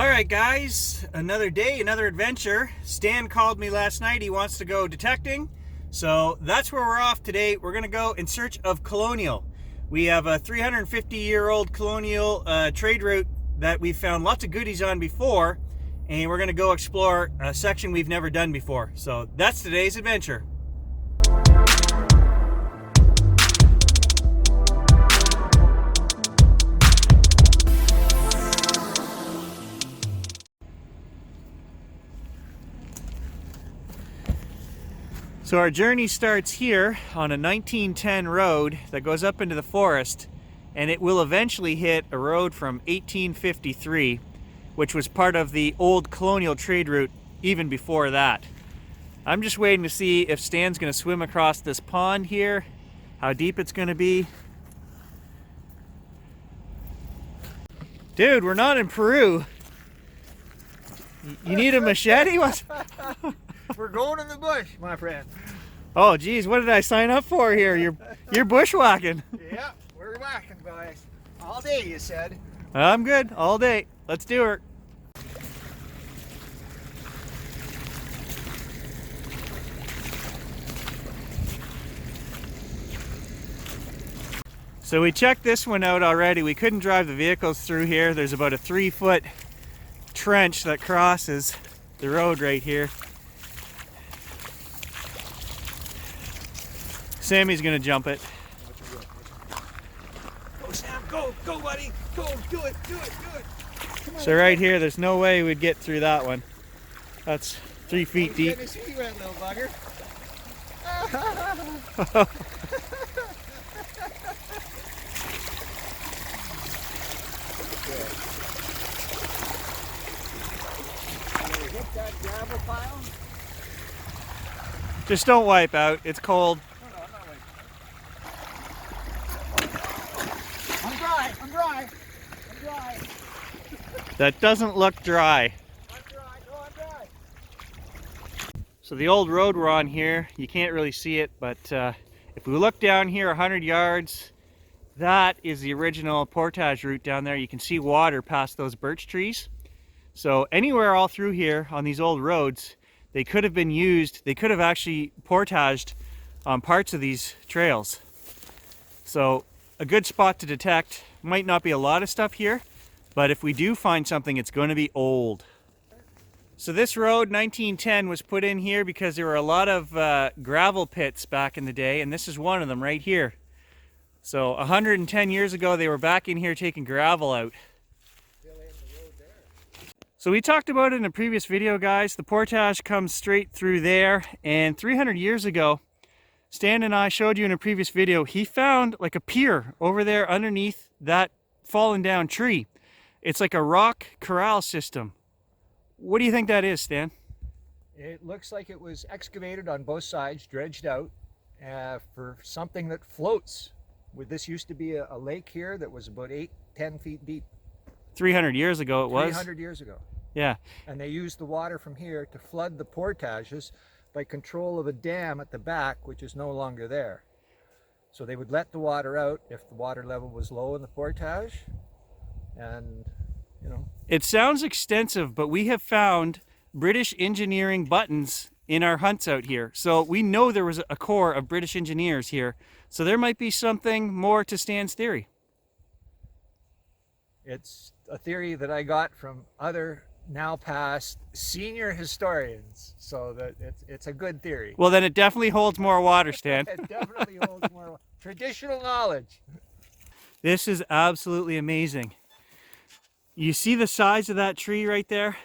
Alright guys, another day, another adventure. Stan called me last night. He wants to go detecting. So that's where we're off today. We're going to go in search of Colonial. We have a 350-year-old Colonial trade route that we've found lots of goodies on before. And we're going to go explore a section we've never done before. So that's today's adventure. So our journey starts here on a 1910 road that goes up into the forest, and it will eventually hit a road from 1853, which was part of the old colonial trade route even before that. I'm just waiting to see if Stan's going to swim across this pond here, how deep it's going to be. Dude, we're not in Peru. You need a machete? What? We're going in the bush, my friend. Oh geez, what did I sign up for here? You're bushwhacking. Yeah, we're whacking, guys. All day, you said. I'm good, all day. Let's do it. So we checked this one out already. We couldn't drive the vehicles through here. There's about a 3-foot trench that crosses the road right here. Sammy's gonna jump it. Go, Sam, go, buddy, go, do it. Come on, so right here, there's no way we'd get through that one. That's 3 feet deep. Goodness, you went, little bugger. Hit that gravel pile. Just don't wipe out. It's cold. No, I'm not waiting. I'm dry. That doesn't look dry. I'm dry. So the old road we're on here, you can't really see it, but if we look down here 100 yards, that is the original portage route down there. You can see water past those birch trees. So anywhere all through here on these old roads, they could have been used, they could have actually portaged on parts of these trails. So a good spot to detect. Might not be a lot of stuff here, but if we do find something, it's going to be old. So this road, 1910, was put in here because there were a lot of gravel pits back in the day, and this is one of them right here. So 110 years ago, they were back in here taking gravel out. So we talked about it in a previous video, guys. The portage comes straight through there, and 300 years ago, Stan and I showed you in a previous video, he found like a pier over there underneath that fallen down tree. It's like a rock corral system. What do you think that is, Stan? It looks like it was excavated on both sides, dredged out for something that floats. This used to be a lake here that was about 8-10 feet deep. 300 years ago it was. 300 years ago. Yeah. And they used the water from here to flood the portages by control of a dam at the back, which is no longer there. So they would let the water out if the water level was low in the portage. And, you know. It sounds extensive, but we have found British engineering buttons in our hunts out here. So we know there was a core of British engineers here. So there might be something more to Stan's theory. It's a theory that I got from other now past senior historians, so that it's a good theory. Well, then it definitely holds more water, Stan. It definitely holds more traditional knowledge. This is absolutely amazing. You see the size of that tree right there?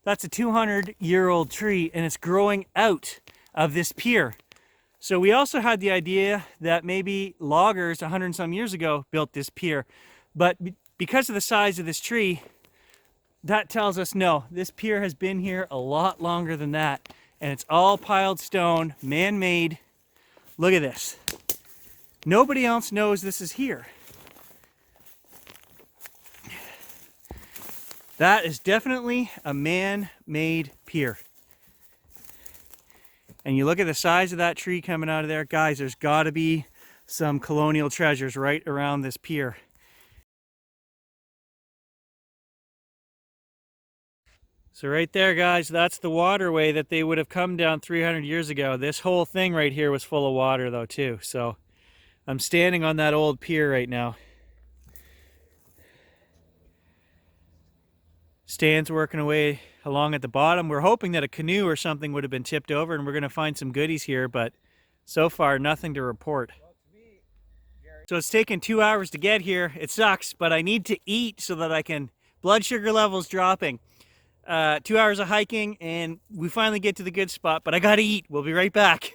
That's a 200-year-old tree, and it's growing out of this pier. So we also had the idea that maybe loggers 100 and some years ago built this pier, but because of the size of this tree, that tells us no, this pier has been here a lot longer than that, and it's all piled stone, man-made. Look at this. Nobody else knows this is here. That is definitely a man-made pier. And you look at the size of that tree coming out of there, guys, there's got to be some colonial treasures right around this pier. So right there, guys, that's the waterway that they would have come down 300 years ago. This whole thing right here was full of water though too. So I'm standing on that old pier right now. Stan's working away along at the bottom. We're hoping that a canoe or something would have been tipped over and we're going to find some goodies here, but so far nothing to report. So it's taken 2 hours to get here. It sucks, but I need to eat so that I can, blood sugar levels dropping. 2 hours of hiking and we finally get to the good spot, but I gotta eat. We'll be right back.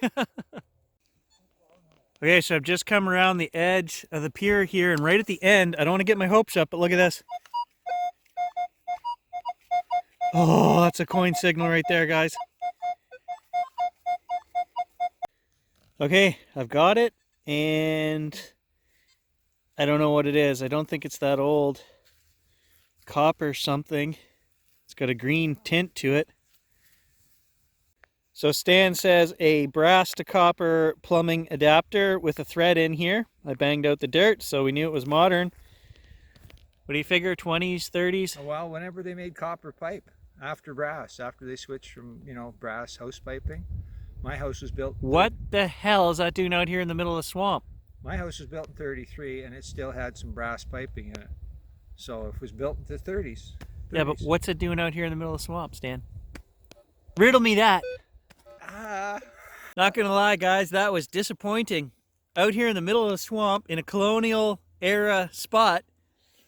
Okay, so I've just come around the edge of the pier here, and right at the end, I don't want to get my hopes up, but look at this. Oh, that's a coin signal right there, guys. Okay, I've got it, and I don't know what it is. I don't think it's that old. Copper something. It's got a green tint to it. So Stan says a brass to copper plumbing adapter with a thread in here. I banged out the dirt, so we knew it was modern. What do you figure, 20s, 30s? Well, whenever they made copper pipe, after brass, after they switched from, you know, brass house piping. My house was built... What the hell is that doing out here in the middle of the swamp? My house was built in 33 and it still had some brass piping in it. So it was built in the 30s. Yeah, but what's it doing out here in the middle of the swamp, Stan? Riddle me that. Not gonna lie, guys, that was disappointing. Out here in the middle of the swamp in a colonial era spot,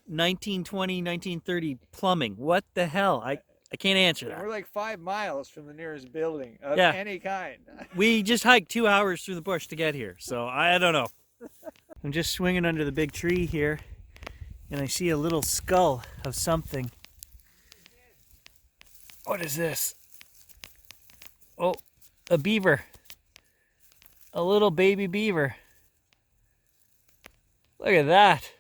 1920, 1930 plumbing. What the hell? I can't answer that. We're like 5 miles from the nearest building of any kind. We just hiked 2 hours through the bush to get here, so I don't know. I'm just swinging under the big tree here, and I see a little skull of something. What is this? Oh, a beaver. A little baby beaver. Look at that.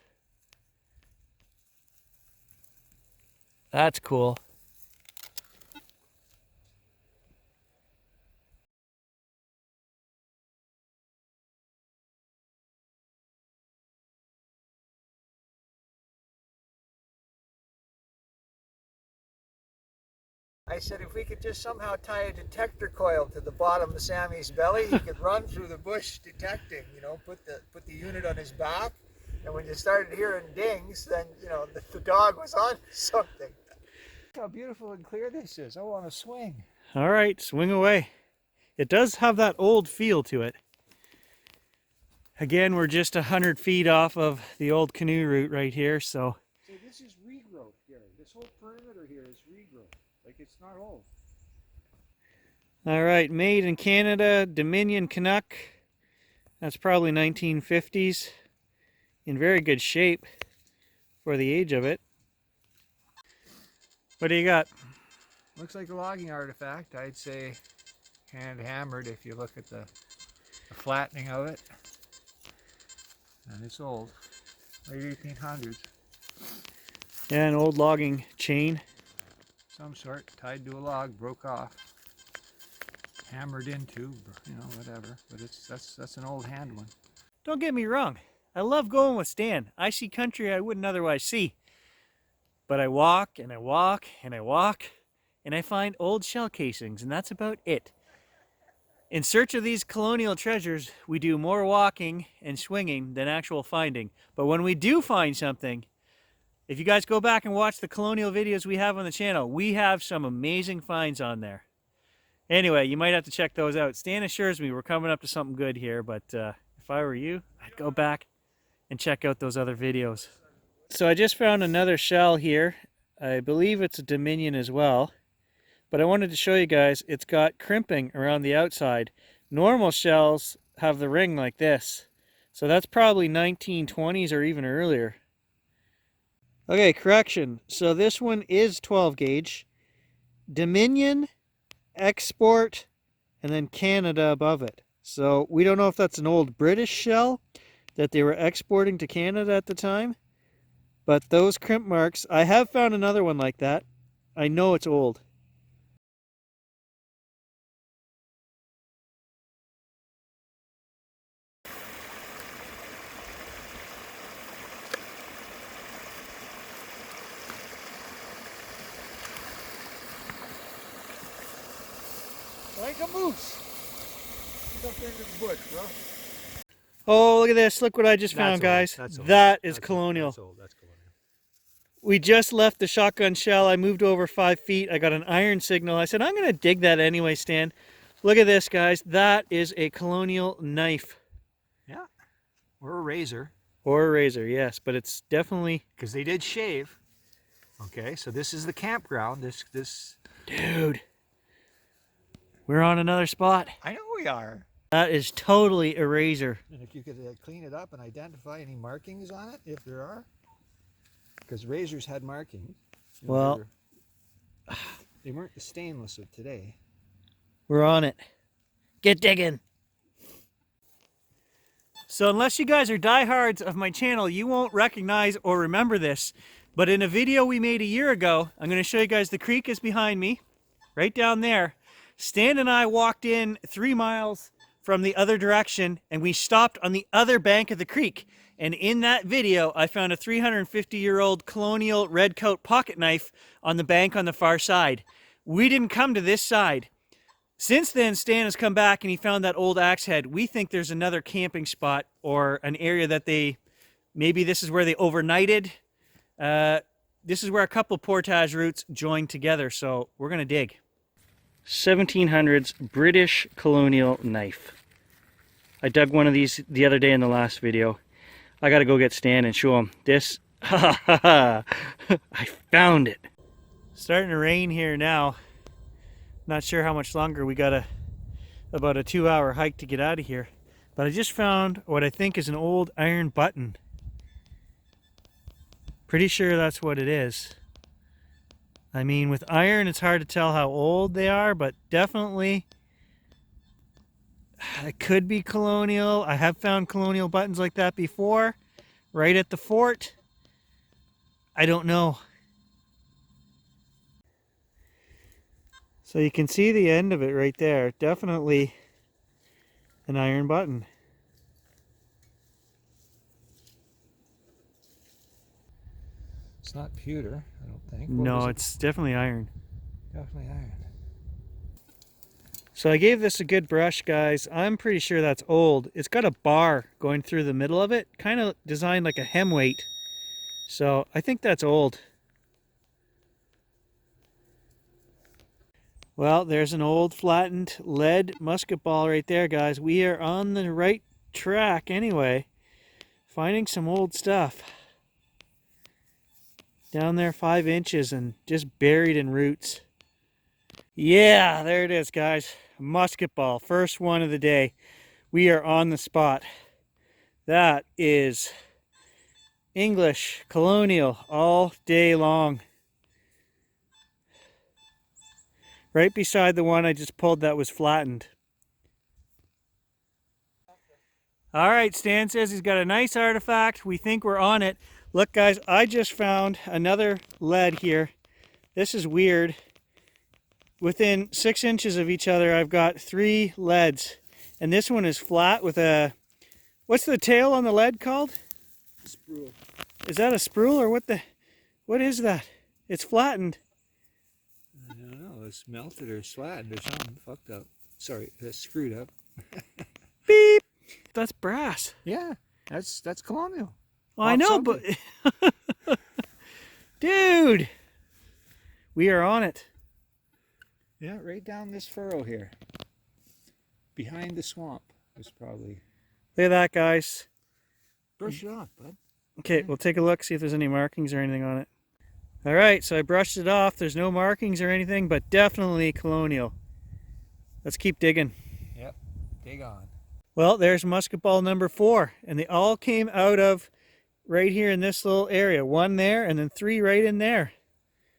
That's cool. I said if we could just somehow tie a detector coil to the bottom of Sammy's belly, he could run through the bush detecting, you know, put the unit on his back, and when you started hearing dings, then, you know, the dog was on something. Look how beautiful and clear this is. I want to swing. All right, swing away. It does have that old feel to it. Again, we're just 100 feet off of the old canoe route right here, so. See, this is regrowth here. This whole perimeter here is regrowth. Like, it's not old. All right, made in Canada, Dominion Canuck. That's probably 1950s. In very good shape for the age of it. What do you got? Looks like a logging artifact. I'd say hand hammered if you look at the flattening of it. And it's old, late 1800s. Yeah, an old logging chain. Some sort, tied to a log, broke off, hammered into, you know, whatever. But that's an old hand one. Don't get me wrong, I love going with Stan. I see country I wouldn't otherwise see. But I walk and I walk and I walk and I find old shell casings, and that's about it. In search of these colonial treasures, we do more walking and swinging than actual finding. But when we do find something, if you guys go back and watch the colonial videos we have on the channel, we have some amazing finds on there. Anyway, you might have to check those out. Stan assures me we're coming up to something good here, but if I were you, I'd go back and check out those other videos. So I just found another shell here. I believe it's a Dominion as well. But I wanted to show you guys, it's got crimping around the outside. Normal shells have the ring like this. So that's probably 1920s or even earlier. Okay, correction. So this one is 12 gauge. Dominion, export, and then Canada above it. So we don't know if that's an old British shell that they were exporting to Canada at the time. But those crimp marks, I have found another one like that. I know it's old. Like a moose. Get up there in the bush, bro. Oh, look at this. Look what I just found, guys. That is colonial. That's colonial. We just left the shotgun shell. I moved over 5 feet. I got an iron signal. I said, I'm going to dig that anyway, Stan. Look at this, guys. That is a colonial knife. Yeah. Or a razor. Or a razor, yes. But it's definitely... Because they did shave. Okay, so this is the campground. This... Dude. We're on another spot. I know we are. That is totally a razor. And if you could clean it up and identify any markings on it, if there are. Because razors had markings. You know, well, they weren't the stainless of today. We're on it. Get digging. So unless you guys are diehards of my channel, you won't recognize or remember this. But in a video we made a year ago, I'm going to show you guys the creek is behind me, right down there. Stan and I walked in 3 miles from the other direction, and we stopped on the other bank of the creek. And in that video, I found a 350-year-old colonial red coat pocket knife on the bank on the far side. We didn't come to this side. Since then, Stan has come back and he found that old axe head. We think there's another camping spot or an area that maybe this is where they overnighted. This is where a couple portage routes join together, so we're going to dig. 1700s British colonial knife. I dug one of these the other day in the last video. I got to go get Stan and show him this. I found it. Starting to rain here now. Not sure how much longer. We got about a 2-hour hike to get out of here. But I just found what I think is an old iron button. Pretty sure that's what it is. I mean, with iron, it's hard to tell how old they are, but definitely it could be colonial. I have found colonial buttons like that before, right at the fort. I don't know. So you can see the end of it right there. Definitely an iron button. It's not pewter, I don't think. No, it's definitely iron. Definitely iron. So I gave this a good brush, guys. I'm pretty sure that's old. It's got a bar going through the middle of it, kind of designed like a hem weight. So I think that's old. Well, there's an old flattened lead musket ball right there, guys. We are on the right track anyway. Finding some old stuff. Down there 5 inches and just buried in roots. Yeah, there it is, guys. Musket ball, first one of the day. We are on the spot. That is English colonial all day long. Right beside the one I just pulled that was flattened. All right, Stan says he's got a nice artifact. We think we're on it. Look, guys, I just found another lead here. This is weird. Within 6 inches of each other, I've got 3 leads. And this one is flat with a... What's the tail on the lead called? Sproul. Is that a sproul or what is that? It's flattened. I don't know. It's melted or flattened or something. Fucked up. Sorry, that's screwed up. Beep! That's brass. Yeah, that's colonial. Well, I know, but... Dude! We are on it. Yeah, right down this furrow here. Behind the swamp is probably... Look at that, guys. Brush it off, bud. Okay, we'll take a look, see if there's any markings or anything on it. All right, so I brushed it off. There's no markings or anything, but definitely colonial. Let's keep digging. Yep, dig on. Well, there's musket ball number 4, and they all came out of right here in this little area. 1 there, and then 3 right in there.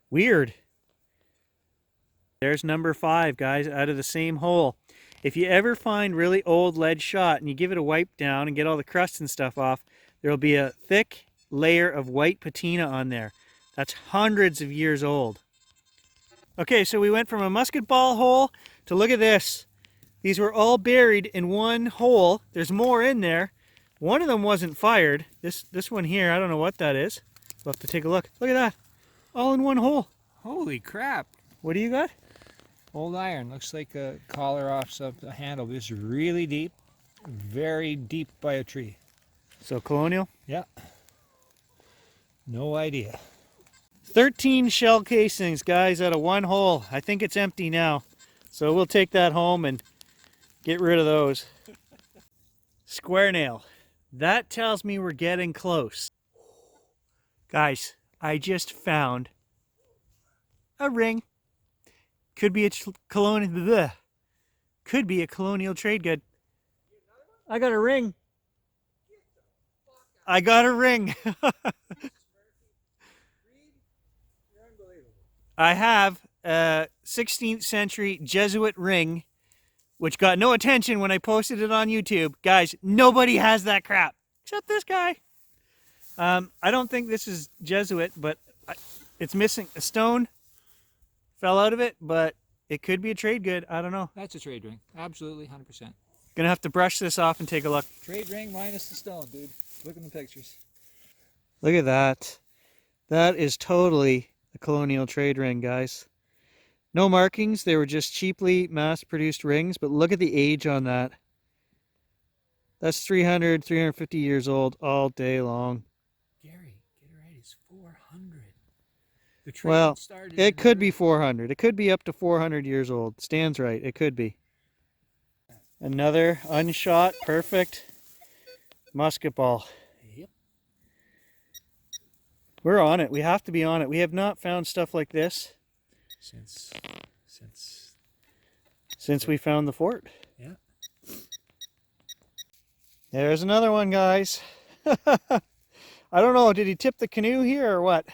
Weird. There's number 5, guys, out of the same hole. If you ever find really old lead shot and you give it a wipe down and get all the crust and stuff off, there'll be a thick layer of white patina on there. That's hundreds of years old. Okay, so we went from a musket ball hole to look at this. These were all buried in one hole. There's more in there. One of them wasn't fired. This one here, I don't know what that is. We'll have to take a look. Look at that. All in one hole. Holy crap. What do you got? Old iron. Looks like a collar off the handle. This is really deep. Very deep by a tree. So colonial? Yeah. No idea. 13 shell casings, guys, out of one hole. I think it's empty now. So we'll take that home and get rid of those. Square nail. That tells me we're getting close. Guys, I just found a ring. Could be a colonial. Could be a colonial trade good. I got a ring. I got a ring. I have a 16th century Jesuit ring, which got no attention when I posted it on YouTube. Guys, nobody has that crap except this guy. I don't think this is Jesuit, but it's missing a stone. Fell out of it, but it could be a trade good. I don't know. That's a trade ring. Absolutely, 100%. Gonna have to brush this off and take a look. Trade ring minus the stone, dude. Look at the pictures. Look at that. That is totally a colonial trade ring, guys. No markings. They were just cheaply mass-produced rings, but look at the age on that. That's 300, 350 years old all day long. Gary, get it right. It's 400. The trade Well, started it could be 400. It could be up to 400 years old. Stan's right. It could be. Another unshot, perfect musket ball. Yep. We're on it. We have to be on it. We have not found stuff like this since we found the fort. Yeah. There's another one, guys. I don't know. Did he tip the canoe here or what?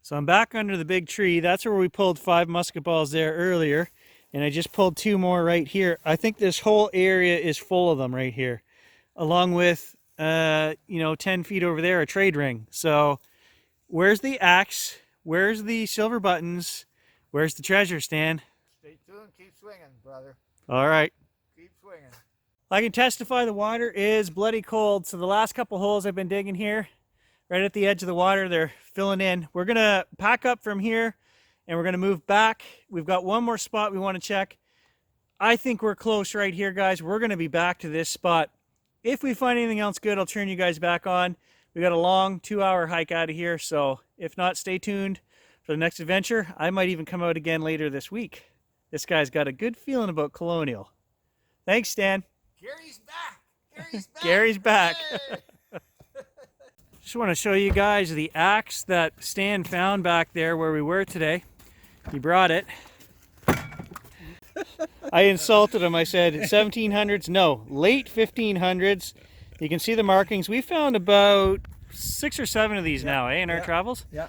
So I'm back under the big tree. That's where we pulled 5 musket balls there earlier. And I just pulled 2 more right here. I think this whole area is full of them right here. Along with, 10 feet over there, a trade ring. So where's the axe? Where's the silver buttons? Where's the treasure, Stan? Stay tuned. Keep swinging, brother. All right. Keep swinging. I can testify the water is bloody cold. So the last couple holes I've been digging here, right at the edge of the water, they're filling in. We're going to pack up from here and we're going to move back. We've got one more spot we want to check. I think we're close right here, guys. We're going to be back to this spot. If we find anything else good, I'll turn you guys back on. We got a long 2-hour hike out of here. So if not, stay tuned for the next adventure. I might even come out again later this week. This guy's got a good feeling about Colonial. Thanks, Stan. Gary's back. Gary's back. Gary's back. Hey! Just want to show you guys the axe that Stan found back there where we were today. He brought it. I insulted him. I said 1700s. No, late 1500s. You can see the markings. We found about 6 or 7 of these now, in our travels. Yeah.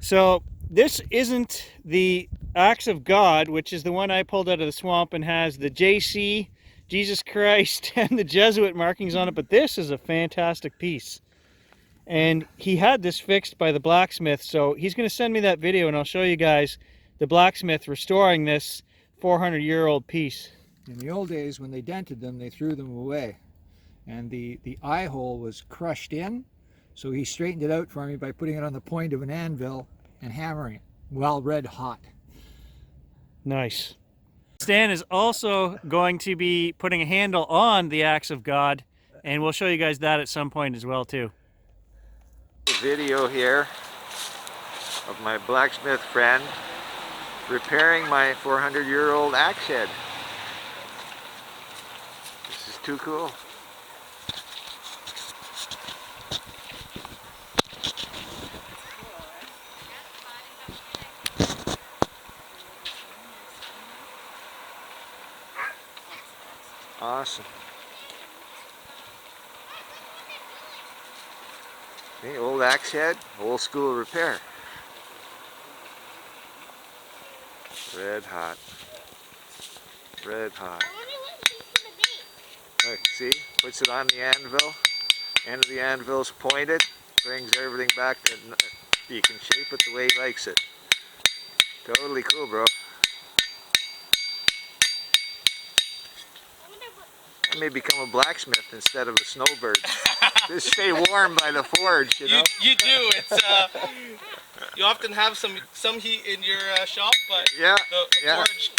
So this isn't the axe of God, which is the one I pulled out of the swamp and has the JC, Jesus Christ, and the Jesuit markings on it. But this is a fantastic piece. And he had this fixed by the blacksmith. So he's going to send me that video and I'll show you guys the blacksmith restoring this 400-year-old piece. In the old days, when they dented them, they threw them away. And the eye hole was crushed in, so he straightened it out for me by putting it on the point of an anvil and hammering it while red hot. Nice. Stan is also going to be putting a handle on the axe of God, and we'll show you guys that at some point as well too. Video here of my blacksmith friend repairing my 400-year-old axe head. This is too cool. Awesome. The old axe head, old school repair. Red hot. Red hot. Look, see? Puts it on the anvil. End of the anvil's pointed. Brings everything back to, you can shape it the way he likes it. Totally cool, bro. I may become a blacksmith instead of a snowbird. Just stay warm by the forge, you know? You do. It's You often have some heat in your shop, but Yeah, the yeah. forge